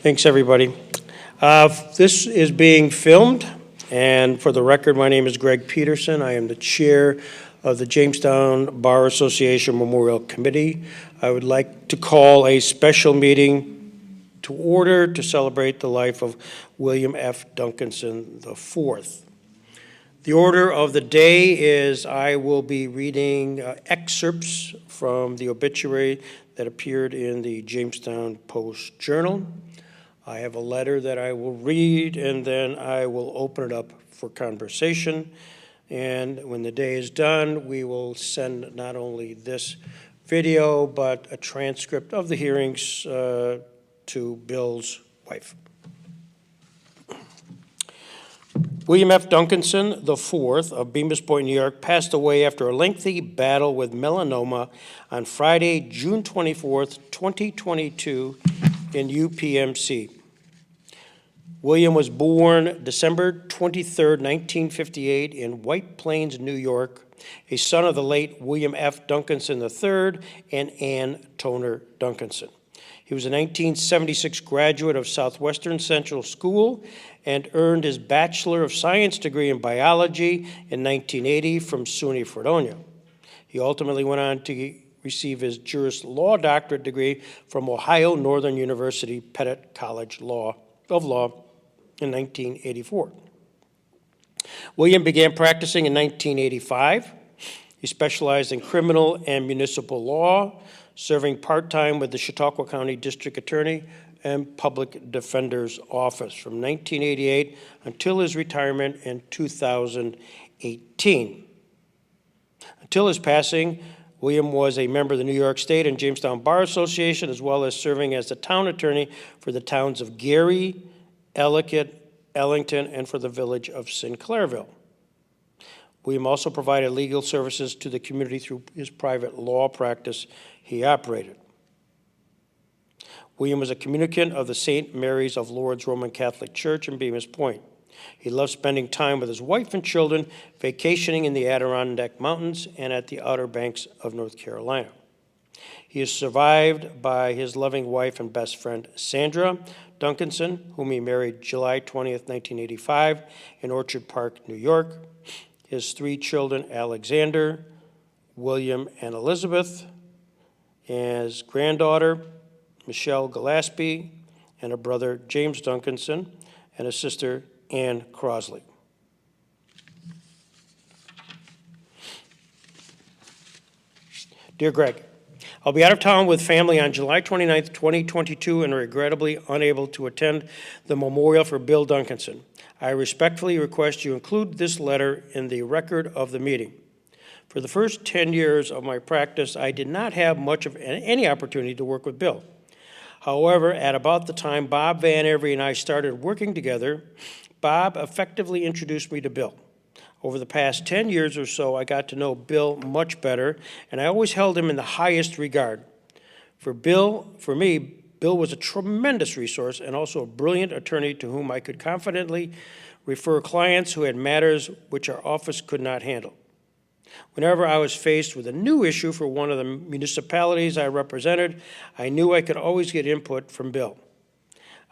Thanks, everybody. This is being filmed, and for the record, my name is Greg Peterson. I am the chair of the Jamestown Bar Association Memorial Committee. I would like to call a special meeting to order to celebrate the life of William F. Duncanson IV. The order of the day is I will be reading excerpts from the obituary that appeared in the Jamestown Post-Journal. I have a letter that I will read, and then I will open it up for conversation. And when the day is done, we will send not only this video, but a transcript of the hearings to Bill's wife. William F. Duncanson IV of Bemis Point, New York, passed away after a lengthy battle with melanoma on Friday, June 24th, 2022 in UPMC. William was born December 23, 1958 in White Plains, New York, a son of the late William F. Duncanson III and Ann Toner Duncanson. He was a 1976 graduate of Southwestern Central School and earned his Bachelor of Science degree in biology in 1980 from SUNY Fredonia. He ultimately went on to receive his Juris Law doctorate degree from Ohio Northern University Pettit College of Law in 1984. William began practicing in 1985. He specialized in criminal and municipal law, serving part-time with the Chautauqua County District Attorney and Public Defender's Office from 1988 until his retirement in 2018. Until his passing, William was a member of the New York State and Jamestown Bar Association, as well as serving as the town attorney for the towns of Gary, Ellicott, Ellington, and for the village of Sinclairville. William also provided legal services to the community through his private law practice he operated. William was a communicant of the St. Mary's of Lourdes Roman Catholic Church in Bemis Point. He loved spending time with his wife and children, vacationing in the Adirondack Mountains and at the Outer Banks of North Carolina. He is survived by his loving wife and best friend, Sandra Duncanson, whom he married July 20th, 1985, in Orchard Park, New York. His three children, Alexander, William, and Elizabeth, and his granddaughter, Michelle Gillespie, and a brother, James Duncanson, and a sister, Ann Crosley. Dear Greg, I'll be out of town with family on July 29th, 2022, and regrettably unable to attend the memorial for Bill Duncanson. I respectfully request you include this letter in the record of the meeting. For the first 10 years of my practice, I did not have much of any opportunity to work with Bill. However, at about the time Bob Van Every and I started working together, Bob effectively introduced me to Bill. Over the past 10 years or so, I got to know Bill much better, and I always held him in the highest regard. For me, Bill was a tremendous resource and also a brilliant attorney to whom I could confidently refer clients who had matters which our office could not handle. Whenever I was faced with a new issue for one of the municipalities I represented, I knew I could always get input from Bill.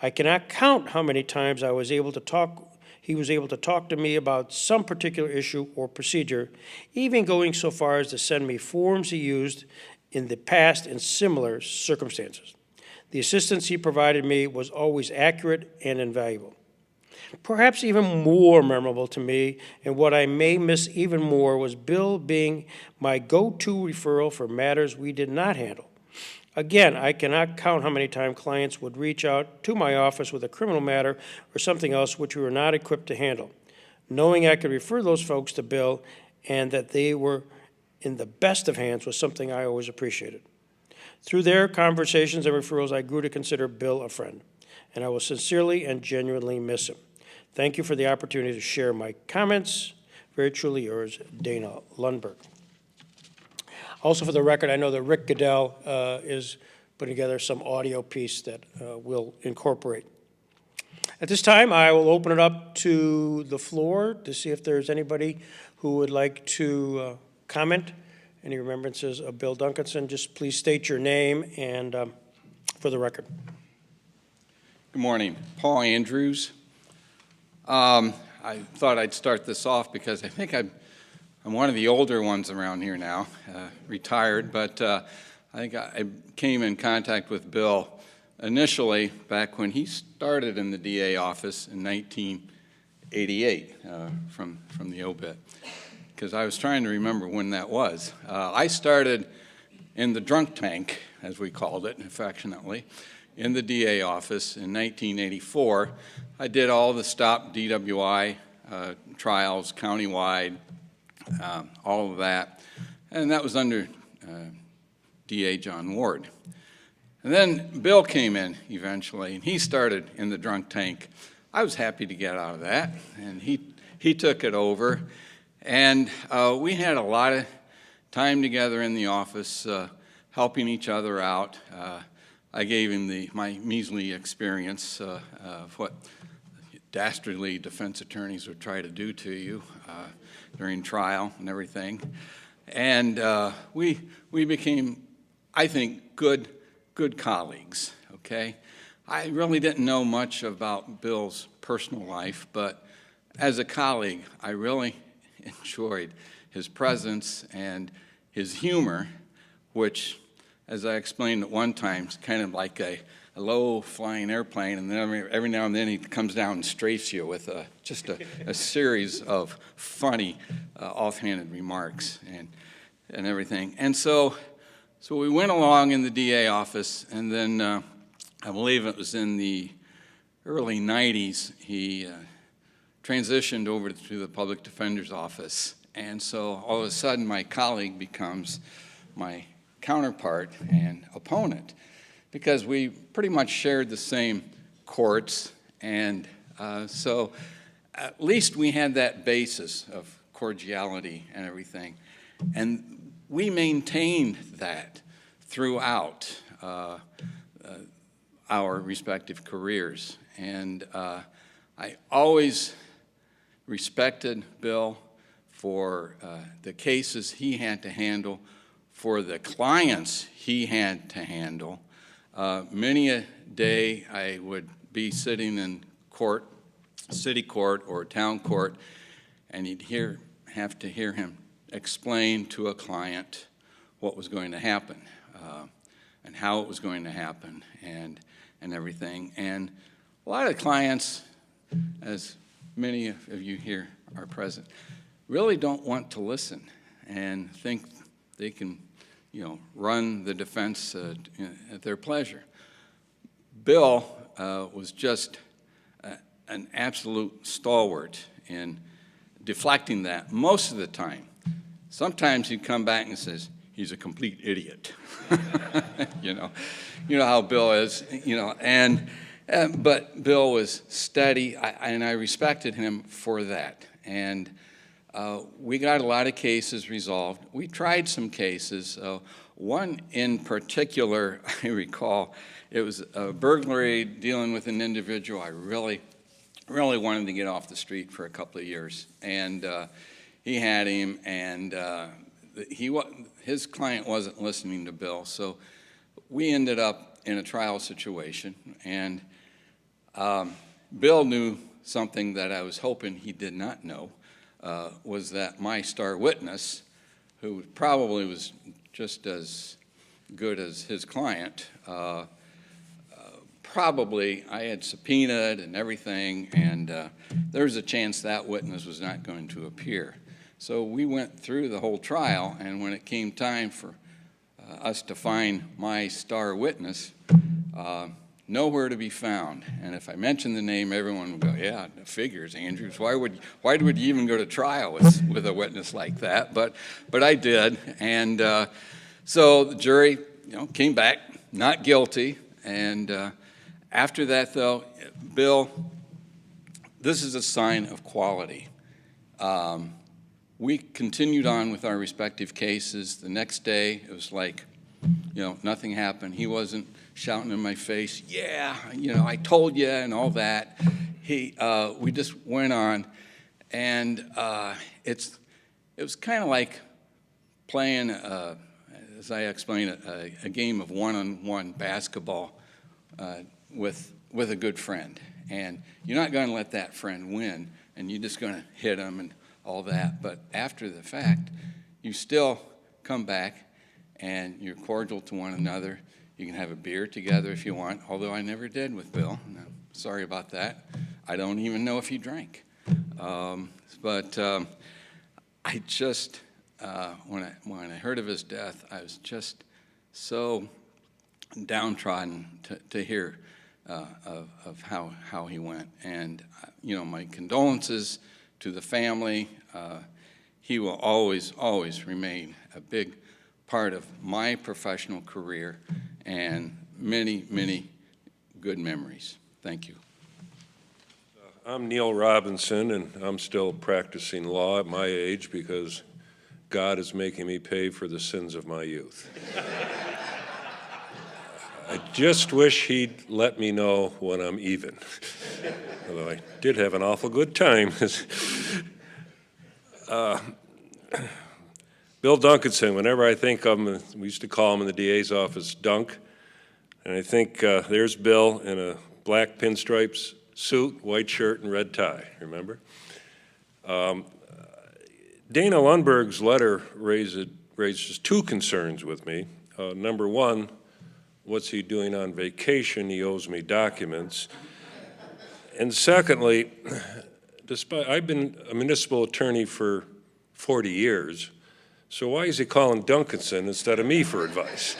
I cannot count how many times he was able to talk to me about some particular issue or procedure, even going so far as to send me forms he used in the past in similar circumstances. The assistance he provided me was always accurate and invaluable. Perhaps even more memorable to me, and what I may miss even more, was Bill being my go-to referral for matters we did not handle. Again, I cannot count how many times clients would reach out to my office with a criminal matter or something else which we were not equipped to handle. Knowing I could refer those folks to Bill and that they were in the best of hands was something I always appreciated. Through their conversations and referrals, I grew to consider Bill a friend, and I will sincerely and genuinely miss him. Thank you for the opportunity to share my comments. Very truly yours, Dana Lundberg. Also, for the record, I know that Rick Goodell is putting together some audio piece that we'll incorporate. At this time, I will open it up to the floor to see if there's anybody who would like to comment. Any remembrances of Bill Duncanson? Just please state your name and for the record. Good morning. Paul Andrews. I thought I'd start this off because I think I'm one of the older ones around here now, retired, but I think I came in contact with Bill initially back when he started in the DA office in 1988 from the obit, because I was trying to remember when that was. I started in the drunk tank, as we called it affectionately, in the DA office in 1984. I did all the stop DWI trials countywide, all of that, and that was under DA John Ward. And then Bill came in eventually, and he started in the drunk tank. I was happy to get out of that, and he took it over, and we had a lot of time together in the office, helping each other out. I gave him my measly experience of what dastardly defense attorneys would try to do to you during trial and everything. And we became, I think, good colleagues, okay? I really didn't know much about Bill's personal life, but as a colleague, I really enjoyed his presence and his humor, which, as I explained at one time, is kind of like a low-flying airplane, and then every now and then he comes down and strafes you with just a series of funny, offhanded remarks and everything. And so we went along in the DA office, and then I believe it was in the early 90s, he transitioned over to the public defender's office. And so all of a sudden, my colleague becomes my counterpart and opponent, because we pretty much shared the same courts, and so at least we had that basis of cordiality and everything, and we maintained that throughout our respective careers. And I always respected Bill for the cases he had to handle, for the clients he had to handle. Many a day I would be sitting in court, city court or town court, and you'd have to hear him explain to a client what was going to happen and how it was going to happen and everything. And a lot of clients, as many of you here are present, really don't want to listen and think they can run the defense at their pleasure. Bill was just an absolute stalwart in deflecting that most of the time. Sometimes he'd come back and says, he's a complete idiot. You know how Bill is, but Bill was steady, and I respected him for that. And we got a lot of cases resolved. We tried some cases. One in particular, I recall, it was a burglary dealing with an individual I really wanted to get off the street for a couple of years. And he had him, and his client wasn't listening to Bill. So we ended up in a trial situation, and Bill knew something that I was hoping he did not know. Was that my star witness, who probably was just as good as his client, probably I had subpoenaed and everything, and there was a chance that witness was not going to appear. So we went through the whole trial, and when it came time for us to find my star witness, nowhere to be found. And if I mentioned the name, everyone would go, yeah, figures, Andrews. Why would you even go to trial with a witness like that? But I did. And so the jury came back not guilty. And after that, though, Bill, this is a sign of quality. We continued on with our respective cases. The next day, it was like, nothing happened. He wasn't shouting in my face, yeah, I told you, and all that. We just went on, and it was kind of like playing, as I explained it, a game of one-on-one basketball with with a good friend. And you're not going to let that friend win, and you're just going to hit him and all that. But after the fact, you still come back, and you're cordial to one another. You can have a beer together if you want, although I never did with Bill. And I'm sorry about that. I don't even know if he drank. But I just, when I heard of his death, I was just so downtrodden to hear of how he went. And, my condolences to the family. He will always remain a big part of my professional career and many good memories. Thank you. I'm Neil Robinson, and I'm still practicing law at my age because God is making me pay for the sins of my youth. I just wish he'd let me know when I'm even, although I did have an awful good time. Bill Duncanson, whenever I think of him, we used to call him in the DA's office Dunk, and I think there's Bill in a black pinstripes suit, white shirt, and red tie, remember? Dana Lundberg's letter raises two concerns with me. Number one, what's he doing on vacation? He owes me documents. And secondly, I've been a municipal attorney for 40 years, so why is he calling Duncanson instead of me for advice?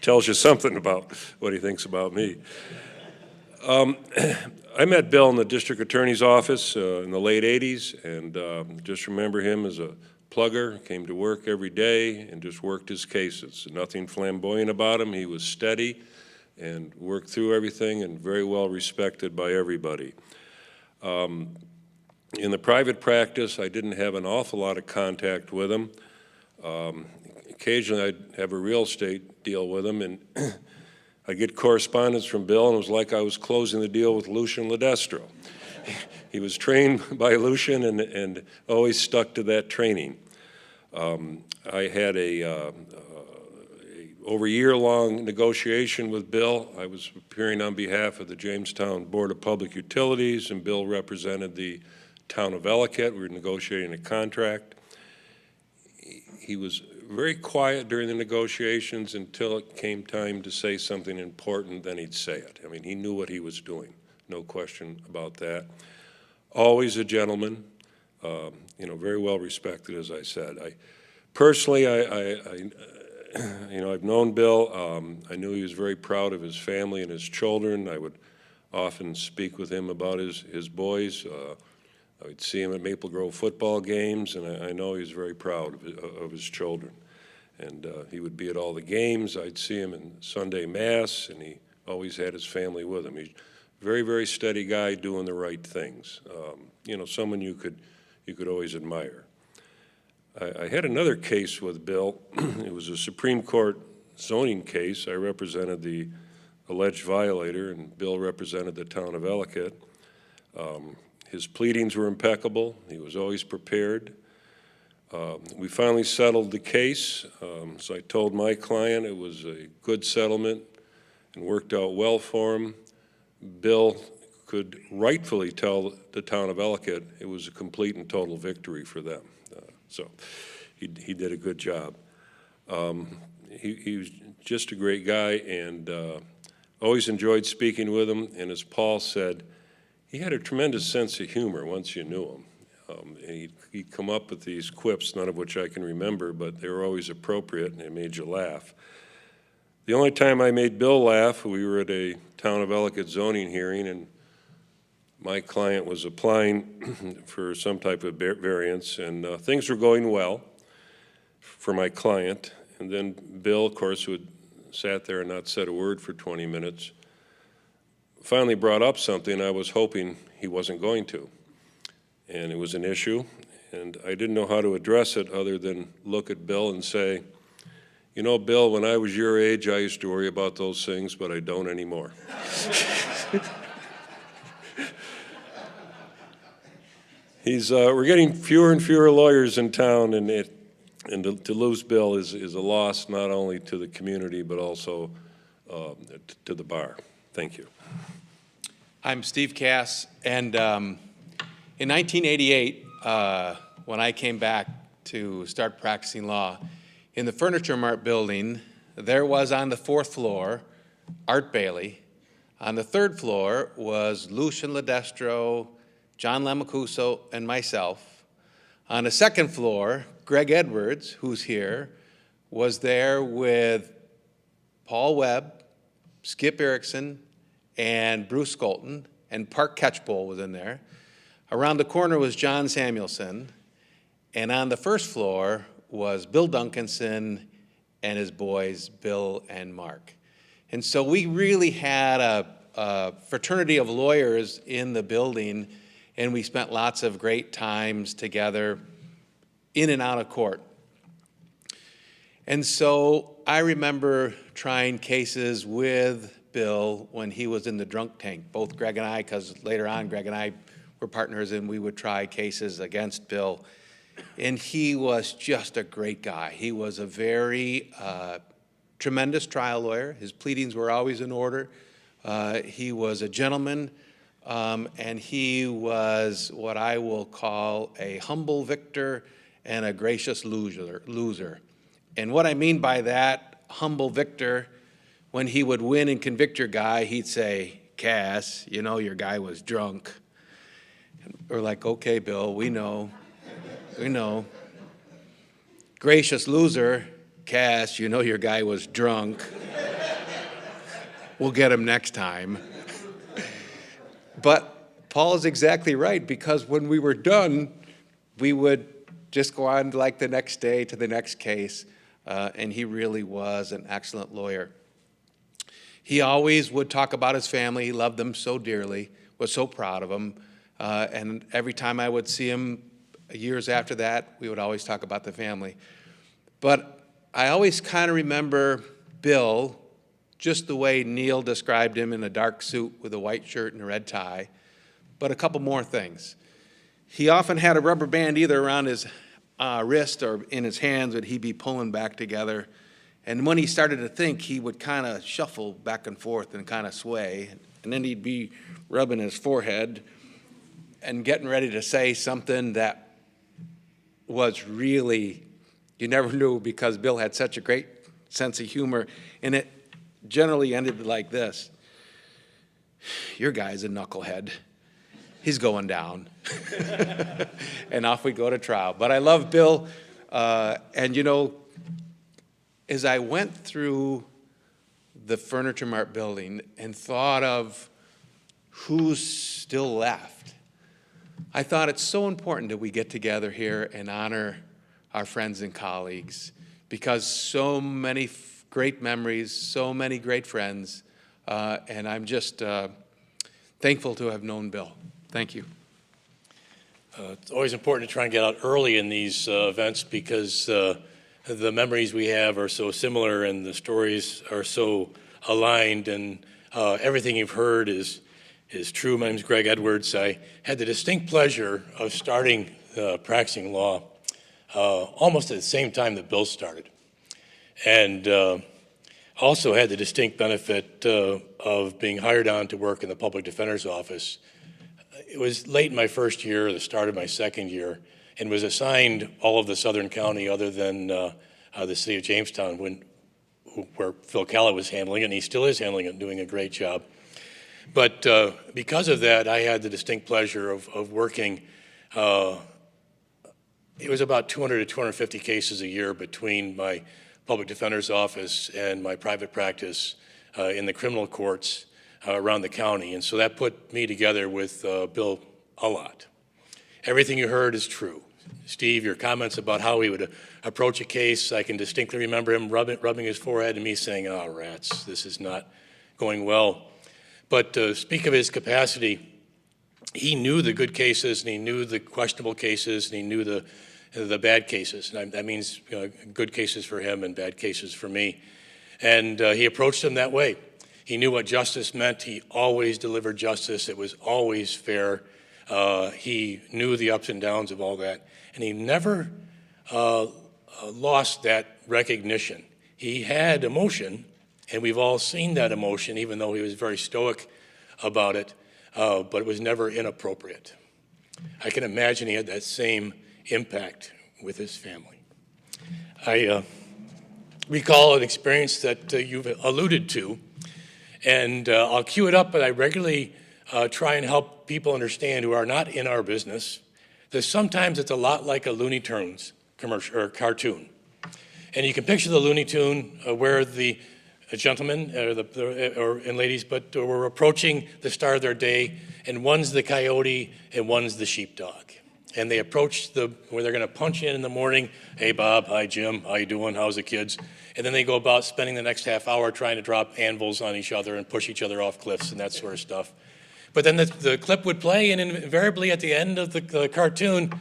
Tells you something about what he thinks about me. I met Bill in the district attorney's office in the late 80s, and just remember him as a plugger, came to work every day and just worked his cases. Nothing flamboyant about him. He was steady and worked through everything and very well respected by everybody. In the private practice, I didn't have an awful lot of contact with him. Occasionally, I'd have a real estate deal with him, and I'd get correspondence from Bill, and it was like I was closing the deal with Lucian Ledestro. He was trained by Lucian and always stuck to that training. I had over a year-long negotiation with Bill. I was appearing on behalf of the Jamestown Board of Public Utilities, and Bill represented the town of Ellicott. We were negotiating a contract. He was very quiet during the negotiations until it came time to say something important, then he'd say it. I mean, he knew what he was doing, no question about that. Always a gentleman, very well respected, as I said. Personally, I've known Bill. I knew he was very proud of his family and his children. I would often speak with him about his boys. I would see him at Maple Grove football games, and I know he was very proud of his children. And he would be at all the games. I'd see him in Sunday Mass, and he always had his family with him. He's a very, very steady guy doing the right things. Someone you could always admire. I had another case with Bill. It was a Supreme Court zoning case. I represented the alleged violator, and Bill represented the town of Ellicott. His pleadings were impeccable. He was always prepared. We finally settled the case. So I told my client it was a good settlement and worked out well for him. Bill could rightfully tell the town of Ellicott it was a complete and total victory for them. So he did a good job. He was just a great guy, and always enjoyed speaking with him. And as Paul said, he had a tremendous sense of humor once you knew him. He'd come up with these quips, none of which I can remember, but they were always appropriate, and it made you laugh. The only time I made Bill laugh, we were at a town of Ellicott zoning hearing, and my client was applying for some type of variance, and things were going well for my client. And then Bill, of course, who had sat there and not said a word for 20 minutes, finally brought up something I was hoping he wasn't going to. And it was an issue, and I didn't know how to address it other than look at Bill and say, Bill, when I was your age, I used to worry about those things, but I don't anymore. We're getting fewer and fewer lawyers in town, and to lose Bill is a loss not only to the community, but also to the bar. Thank you. I'm Steve Cass, and in 1988, when I came back to start practicing law, in the Furniture Mart building, there was on the 4th floor Art Bailey. On the 3rd floor was Lucian Ledestro, John Lamacuso, and myself. On the 2nd floor, Greg Edwards, who's here, was there with Paul Webb, Skip Erickson, and Bruce Skolton, and Park Catchpole was in there. Around the corner was John Samuelson, and on the 1st floor was Bill Duncanson and his boys, Bill and Mark. And so we really had a fraternity of lawyers in the building, and we spent lots of great times together in and out of court. And so I remember trying cases with Bill when he was in the drunk tank, both Greg and I, because later on Greg and I were partners and we would try cases against Bill. And he was just a great guy. He was a very tremendous trial lawyer. His pleadings were always in order. He was a gentleman, and he was what I will call a humble victor and a gracious loser. And what I mean by that, humble victor, when he would win and convict your guy, he'd say, "Cass, you know your guy was drunk." And we're like, "Okay, Bill, we know. We know." Gracious loser, "Cass, you know your guy was drunk. We'll get him next time." But Paul is exactly right, because when we were done, we would just go on like the next day to the next case, and he really was an excellent lawyer. He always would talk about his family. He loved them so dearly, was so proud of them, and every time I would see him years after that, we would always talk about the family. But I always kind of remember Bill just the way Neil described him, in a dark suit with a white shirt and a red tie, but a couple more things. He often had a rubber band either around his wrist or in his hands that he'd be pulling back together. And when he started to think, he would kind of shuffle back and forth and kind of sway. And then he'd be rubbing his forehead and getting ready to say something that was really, you never knew, because Bill had such a great sense of humor. And it generally ended like this: "Your guy's a knucklehead. He's going down." And off we go to trial. But I love Bill. And, you know, as I went through the Furniture Mart building and thought of who's still left, I thought it's so important that we get together here and honor our friends and colleagues, because so many great memories, so many great friends, and I'm just thankful to have known Bill. Thank you. It's always important to try and get out early in these events, because the memories we have are so similar and the stories are so aligned, and everything you've heard is true. My name is Greg Edwards. I had the distinct pleasure of starting practicing law almost at the same time that Bill started, and also had the distinct benefit of being hired on to work in the public defender's office. It was late in my first year, the start of my second year, and was assigned all of the Southern County other than the city of Jamestown, where Phil Calla was handling it, and he still is handling it, doing a great job. But because of that, I had the distinct pleasure of working. It was about 200 to 250 cases a year between my public defender's office and my private practice in the criminal courts around the county. And so that put me together with Bill a lot. Everything you heard is true. Steve, your comments about how he would approach a case, I can distinctly remember him rubbing his forehead and me saying, "Oh, rats, this is not going well." But to speak of his capacity, he knew the good cases and he knew the questionable cases and he knew the bad cases. And that means good cases for him and bad cases for me. And he approached them that way. He knew what justice meant. He always delivered justice. It was always fair. He knew the ups and downs of all that. And he never lost that recognition. He had emotion, And we've all seen that emotion, even though he was very stoic about it, but it was never inappropriate. I can imagine he had that same impact with his family. I recall an experience that you've alluded to, and I'll cue it up, but I regularly try and help people understand who are not in our business that sometimes it's a lot like a Looney Tunes commercial or cartoon. And you can picture the Looney Tune where the gentlemen and ladies, but we're approaching the start of their day, and one's the coyote and one's the sheepdog. And they approach where they're going to punch in the morning. Hey, Bob. Hi, Jim. How you doing? How's the kids? And then they go about spending the next half hour trying to drop anvils on each other and push each other off cliffs and that sort of stuff. But then the clip would play, and invariably at the end of the cartoon,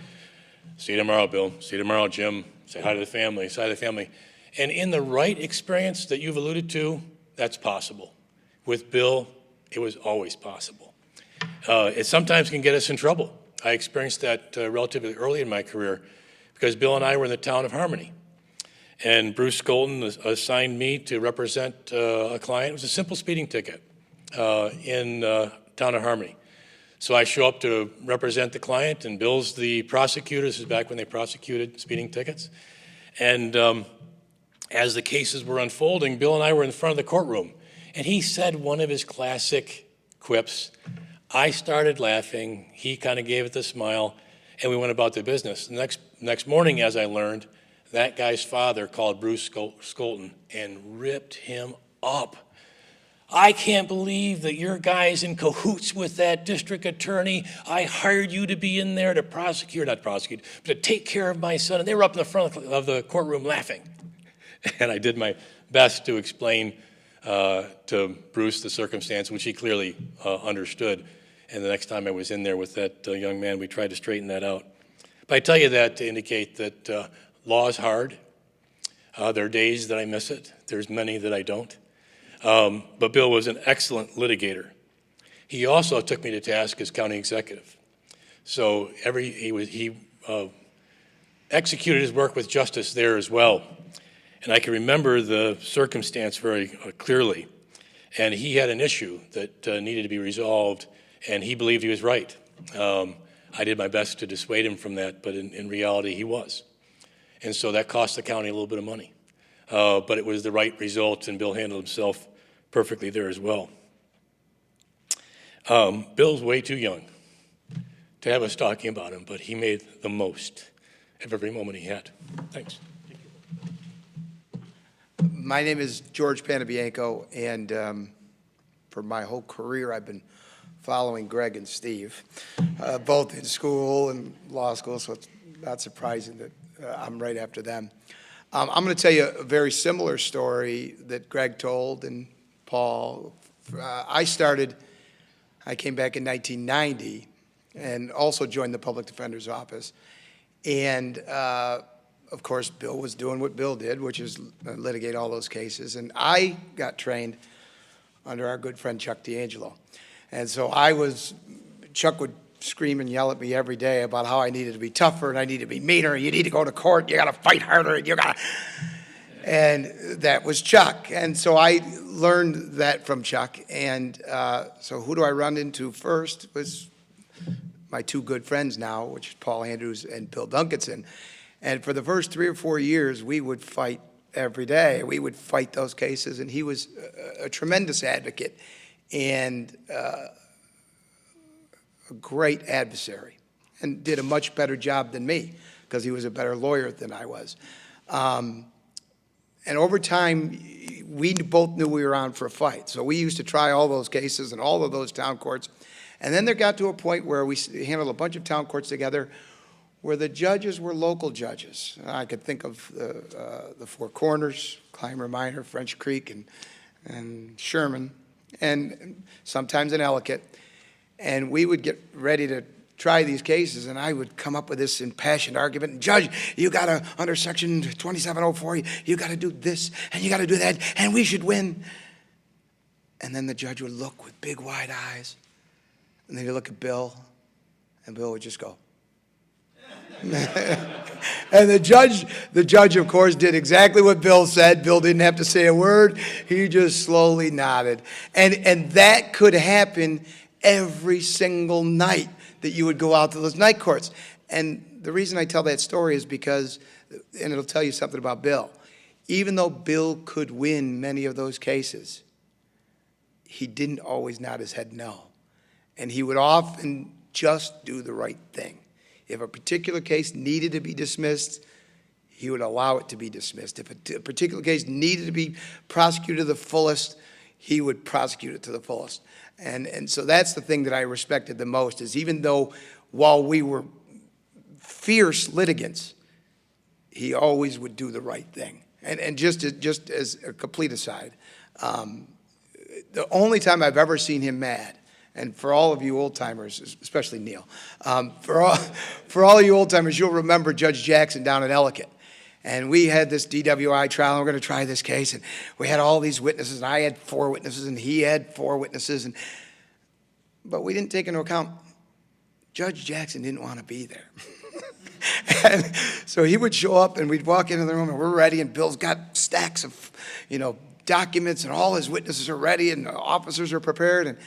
see you tomorrow, Bill. See you tomorrow, Jim. Say hi to the family. Say hi to the family. And in the right experience that you've alluded to, that's possible. With Bill, it was always possible. It sometimes can get us in trouble. I experienced that relatively early in my career because Bill and I were in the town of Harmony. And Bruce Skolton assigned me to represent a client. It was a simple speeding ticket in town of Harmony. So I show up to represent the client, and Bill's the prosecutor. This is back when they prosecuted speeding tickets. And as the cases were unfolding, Bill and I were in front of the courtroom. And he said one of his classic quips. I started laughing. He kind of gave it the smile, and we went about the business. The next morning, as I learned, that guy's father called Bruce Skolton and ripped him up. I can't believe that your guy's in cahoots with that district attorney. I hired you to be in there to not prosecute, but to take care of my son. And they were up in the front of the courtroom laughing. And I did my best to explain to Bruce the circumstance, which he clearly understood. And the next time I was in there with that young man, we tried to straighten that out. But I tell you that to indicate that law is hard. There are days that I miss it. There's many that I don't. But Bill was an excellent litigator. He also took me to task as county executive. So he executed his work with justice there as well. And I can remember the circumstance very clearly. And he had an issue that needed to be resolved, and he believed he was right. I did my best to dissuade him from that, but in reality, he was. And so that cost the county a little bit of money. But it was the right result, and Bill handled himself perfectly there as well. Bill's way too young to have us talking about him, but he made the most of every moment he had. Thanks. My name is George Panabianco, and for my whole career, I've been following Greg and Steve, both in school and law school, so it's not surprising that I'm right after them. I'm going to tell you a very similar story that Greg told and Paul. I came back in 1990 and also joined the Public Defender's Office. And, of course, Bill was doing what Bill did, which is litigate all those cases. And I got trained under our good friend Chuck D'Angelo. And so Chuck would scream and yell at me every day about how I needed to be tougher and I needed to be meaner. You need to go to court. You got to fight harder. And that was Chuck. And so I learned that from Chuck. And so who do I run into first was my two good friends now, which is Paul Andrews and Bill Duncanson. And for the first 3 or 4 years, we would fight every day. We would fight those cases. And he was a tremendous advocate and a great adversary, and did a much better job than me because he was a better lawyer than I was. And over time, we both knew we were on for a fight. So we used to try all those cases in all of those town courts. And then there got to a point where we handled a bunch of town courts together where the judges were local judges. I could think of the Four Corners, Clymer Minor, French Creek, and Sherman, and sometimes in Ellicott. And we would get ready to try these cases, and I would come up with this impassioned argument. And Judge, you got to, under Section 2704, you got to do this, and you got to do that, and we should win. And then the judge would look with big, wide eyes, and then he'd look at Bill, and Bill would just go. And the judge, of course, did exactly what Bill said. Bill didn't have to say a word. He just slowly nodded. And that could happen every single night that you would go out to those night courts. And the reason I tell that story is because, and it'll tell you something about Bill, even though Bill could win many of those cases, he didn't always nod his head no. And he would often just do the right thing. If a particular case needed to be dismissed, he would allow it to be dismissed. If a particular case needed to be prosecuted to the fullest, he would prosecute it to the fullest. And so that's the thing that I respected the most, is even though while we were fierce litigants, he always would do the right thing. And just as a complete aside, the only time I've ever seen him mad, and for all of you old timers, especially Neil, for all you old timers, you'll remember Judge Jackson down in Ellicott. And we had this DWI trial, and we're going to try this case, and we had all these witnesses, and I had 4 witnesses, and he had 4 witnesses, but we didn't take into account Judge Jackson didn't want to be there. And so he would show up, and we'd walk into the room, and we're ready, and Bill's got stacks of, documents, and all his witnesses are ready, and the officers are prepared, and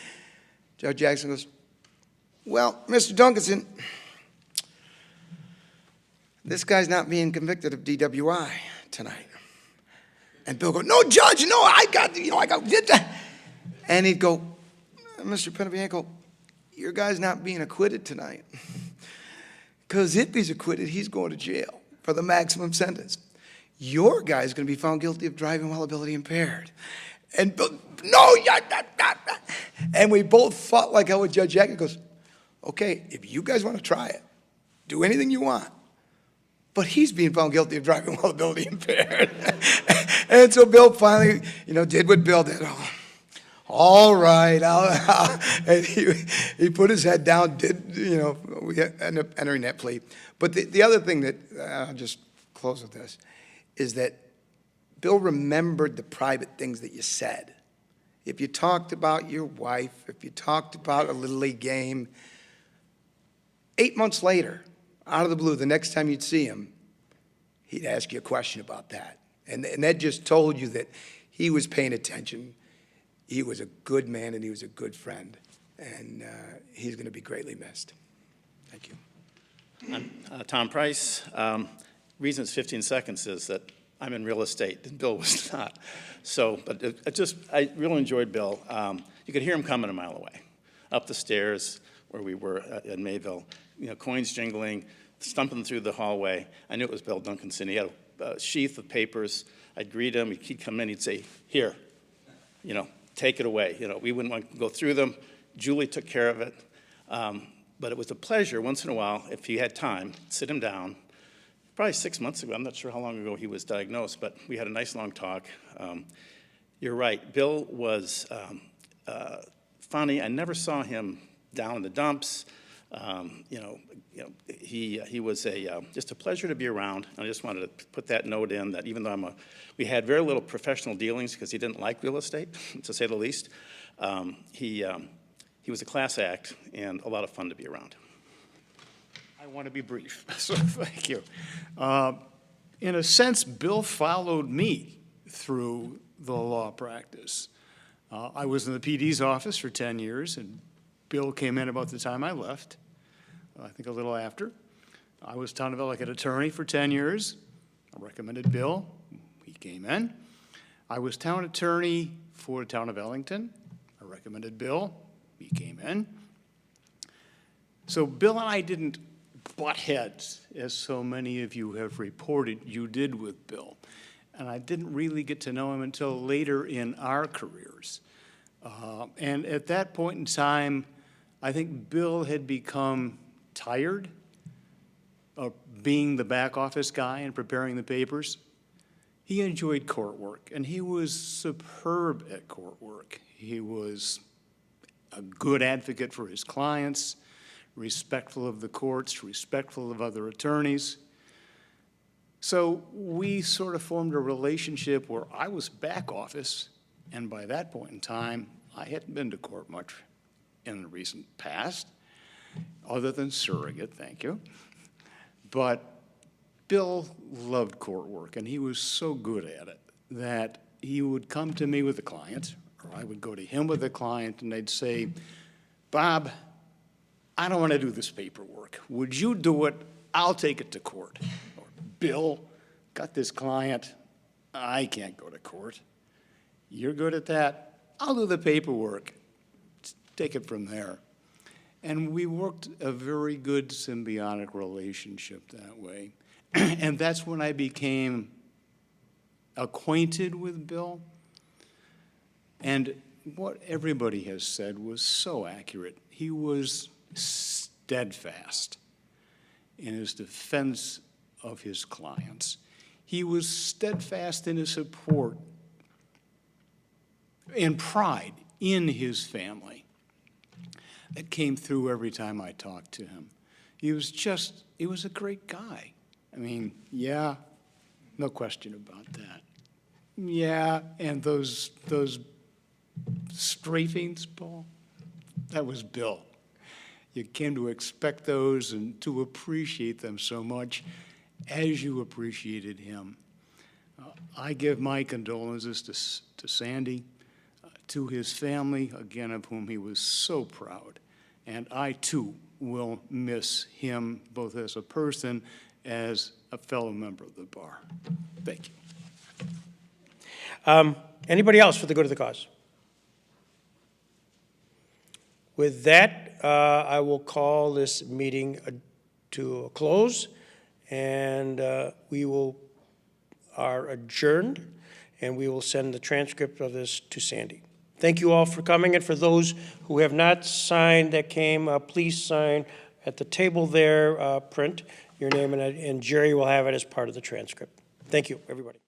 Judge Jackson goes, "Well, Mr. Duncanson, this guy's not being convicted of DWI tonight." And Bill goes, "No, Judge, no, I got did that." And he'd go, "Mr. Penabianco, your guy's not being acquitted tonight. Because if he's acquitted, he's going to jail for the maximum sentence. Your guy's going to be found guilty of driving while ability impaired." And Bill, "No, yeah, and we both fought like hell with Judge Jackson. Goes, "Okay, if you guys want to try it, do anything you want. But he's being found guilty of driving while ability impaired." And so Bill finally, did what Bill did. "Oh, all right." And he put his head down, we ended up entering that plea. But the other thing that, I'll just close with this, is that Bill remembered the private things that you said. If you talked about your wife, if you talked about a Little League game, 8 months later, out of the blue, the next time you'd see him, he'd ask you a question about that. And that just told you that he was paying attention. He was a good man, and he was a good friend. And he's going to be greatly missed. Thank you. I'm Tom Price. Reason it's 15 seconds is that I'm in real estate, and Bill was not. So, but I really enjoyed Bill. You could hear him coming a mile away, up the stairs where we were in Mayville, coins jingling, stumping through the hallway. I knew it was Bill Duncanson. He had a sheath of papers. I'd greet him. He'd come in. He'd say, "Here, take it away." We wouldn't want to go through them. Julie took care of it. But it was a pleasure once in a while, if he had time, sit him down. Probably 6 months ago. I'm not sure how long ago he was diagnosed, but we had a nice long talk. You're right. Bill was funny. I never saw him down in the dumps. He was just a pleasure to be around. And I just wanted to put that note in that even though we had very little professional dealings because he didn't like real estate, to say the least. He was a class act and a lot of fun to be around. I want to be brief, so thank you. In a sense, Bill followed me through the law practice. I was in the PD's office for 10 years, and Bill came in about the time I left, I think a little after. I was town of Ellicott attorney for 10 years. I recommended Bill. He came in. I was town attorney for the town of Ellington. I recommended Bill. He came in. So Bill and I didn't butt heads, as so many of you have reported you did with Bill. And I didn't really get to know him until later in our careers. And at that point in time, I think Bill had become tired of being the back office guy and preparing the papers. He enjoyed court work, and he was superb at court work. He was a good advocate for his clients, respectful of the courts, respectful of other attorneys. So we sort of formed a relationship where I was back office, and by that point in time, I hadn't been to court much in the recent past, other than surrogate, thank you. But Bill loved court work, and he was so good at it that he would come to me with a client, or I would go to him with a client, and they'd say, Bob, I don't want to do this paperwork. Would you do it? I'll take it to court. Or, Bill, got this client. I can't go to court. You're good at that. I'll do the paperwork. Take it from there. And we worked a very good symbiotic relationship that way. And that's when I became acquainted with Bill. And what everybody has said was so accurate. He was steadfast in his defense of his clients. He was steadfast in his support and pride in his family. That came through every time I talked to him. He was a great guy. I mean, yeah, no question about that. Yeah, and those strafings, Paul, that was Bill. You came to expect those and to appreciate them so much as you appreciated him. I give my condolences to Sandy, to his family, again, of whom he was so proud. And I, too, will miss him, both as a person, as a fellow member of the bar. Thank you. Anybody else for the good of the cause? With that, I will call this meeting to a close, and we are adjourned, and we will send the transcript of this to Sandy. Thank you all for coming, and for those who have not signed that came, please sign at the table there, print your name, and Jerry will have it as part of the transcript. Thank you, everybody.